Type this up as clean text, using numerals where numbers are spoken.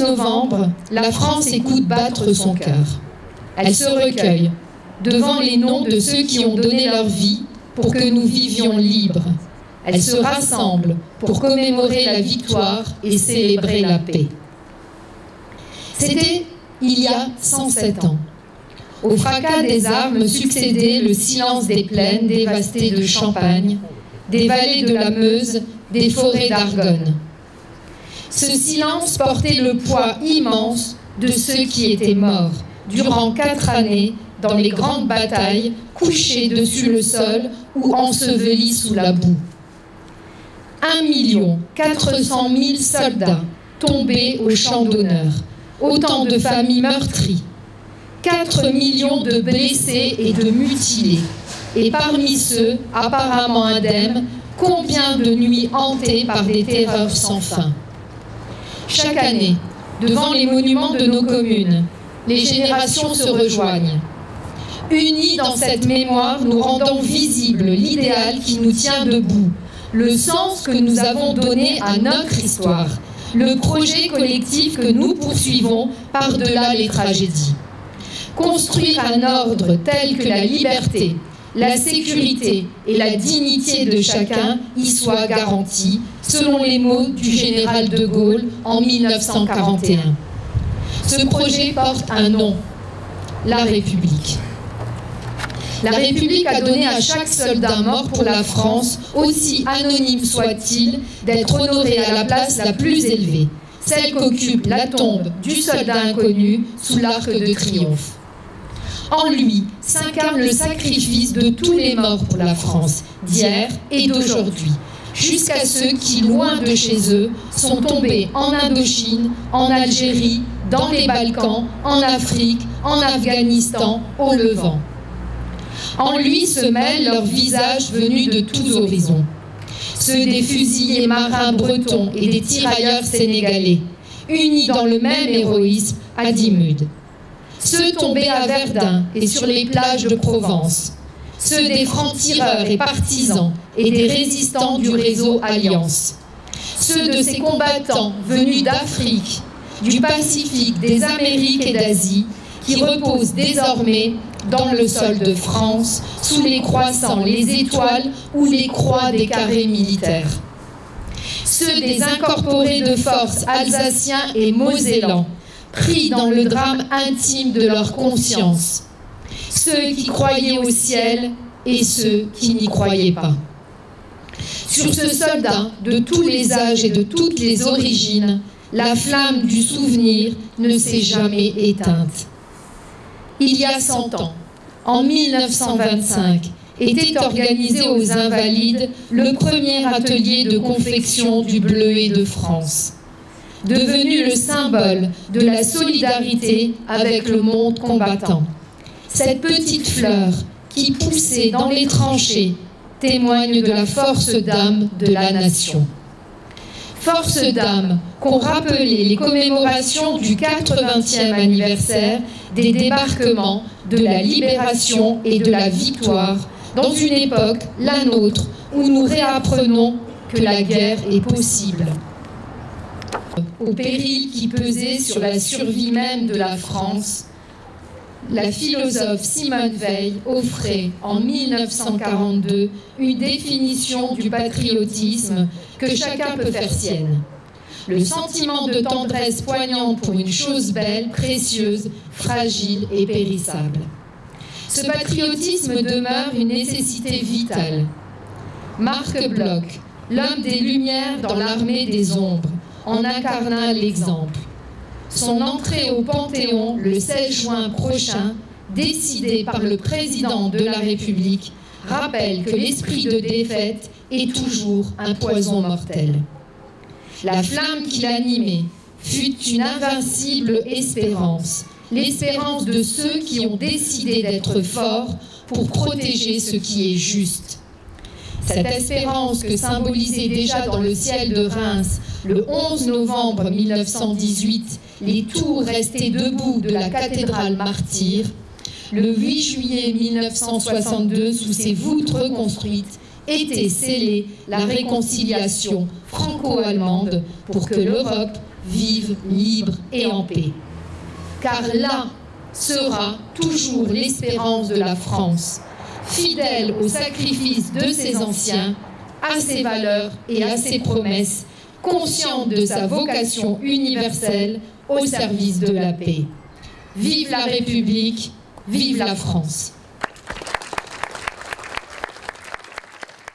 novembre, la France écoute battre son cœur. Elle se recueille devant les noms de ceux qui ont donné leur vie pour que nous vivions libres. Elle se rassemble pour commémorer la victoire et célébrer la paix. C'était il y a 107 ans. Au fracas des armes succédait le silence des plaines dévastées de Champagne, des vallées de la Meuse, des forêts d'Argonne. Ce silence portait le poids immense de ceux qui étaient morts durant 4 années dans les grandes batailles, couchés dessus le sol ou ensevelis sous la boue. 1 400 000 soldats tombés au champ d'honneur, autant de familles meurtries, 4 millions de blessés et de mutilés, et parmi ceux, apparemment indemnes, combien de nuits hantées par des terreurs sans fin. Chaque année, devant les monuments de nos communes, les générations se rejoignent. Unis dans cette mémoire, nous rendons visible l'idéal qui nous tient debout, le sens que nous avons donné à notre histoire, le projet collectif que nous poursuivons par-delà les tragédies. Construire un ordre tel que la liberté, la sécurité et la dignité de chacun y soient garanties, selon les mots du général de Gaulle en 1941. Ce projet porte un nom, la République. La République a donné à chaque soldat mort pour la France, aussi anonyme soit-il, d'être honoré à la place la plus élevée, celle qu'occupe la tombe du soldat inconnu sous l'Arc de Triomphe. En lui s'incarne le sacrifice de tous les morts pour la France, d'hier et d'aujourd'hui, jusqu'à ceux qui, loin de chez eux, sont tombés en Indochine, en Algérie, dans les Balkans, en Afrique, en Afghanistan, au Levant. En lui se mêlent leurs visages venus de tous horizons, ceux des fusiliers marins bretons et des tirailleurs sénégalais, unis dans le même héroïsme à Dixmude. Ceux tombés à Verdun et sur les plages de Provence, ceux des francs-tireurs et partisans et des résistants du réseau Alliance, ceux de ces combattants venus d'Afrique, du Pacifique, des Amériques et d'Asie, qui reposent désormais dans le sol de France, sous les croissants, les étoiles ou les croix des carrés militaires. Ceux des incorporés de force alsaciens et mosellans, pris dans le drame intime de leur conscience. Ceux qui croyaient au ciel et ceux qui n'y croyaient pas. Sur ce soldat, de tous les âges et de toutes les origines, la flamme du souvenir ne s'est jamais éteinte. Il y a 100 ans, en 1925, était organisé aux Invalides le premier atelier de confection du bleuet de France, devenu le symbole de la solidarité avec le monde combattant. Cette petite fleur qui poussait dans les tranchées témoigne de la force d'âme de la nation. Force d'âme qu'ont rappelé les commémorations du 80e anniversaire des débarquements, de la libération et de la victoire, dans une époque, la nôtre, où nous réapprenons que la guerre est possible. Au péril qui pesait sur la survie même de la France, la philosophe Simone Veil offrait en 1942 une définition du patriotisme que chacun peut faire sienne. Le sentiment de tendresse poignante pour une chose belle, précieuse, fragile et périssable. Ce patriotisme demeure une nécessité vitale. Marc Bloch, l'homme des Lumières dans l'armée des ombres, en incarna l'exemple. Son entrée au Panthéon le 16 juin prochain, décidée par le président de la République, rappelle que l'esprit de défaite est toujours un poison mortel. La flamme qui l'animait fut une invincible espérance, l'espérance de ceux qui ont décidé d'être forts pour protéger ce qui est juste. Cette espérance que symbolisait déjà dans le ciel de Reims, le 11 novembre 1918, les tours restées debout de la cathédrale martyre, le 8 juillet 1962, sous ses voûtes reconstruites, était scellée la réconciliation franco-allemande pour que l'Europe vivent libres et en paix. Car là sera toujours l'espérance de la France, fidèle au sacrifice de ses anciens, à ses valeurs et à ses promesses, consciente de sa vocation universelle au service de la paix. Vive la République, vive la France!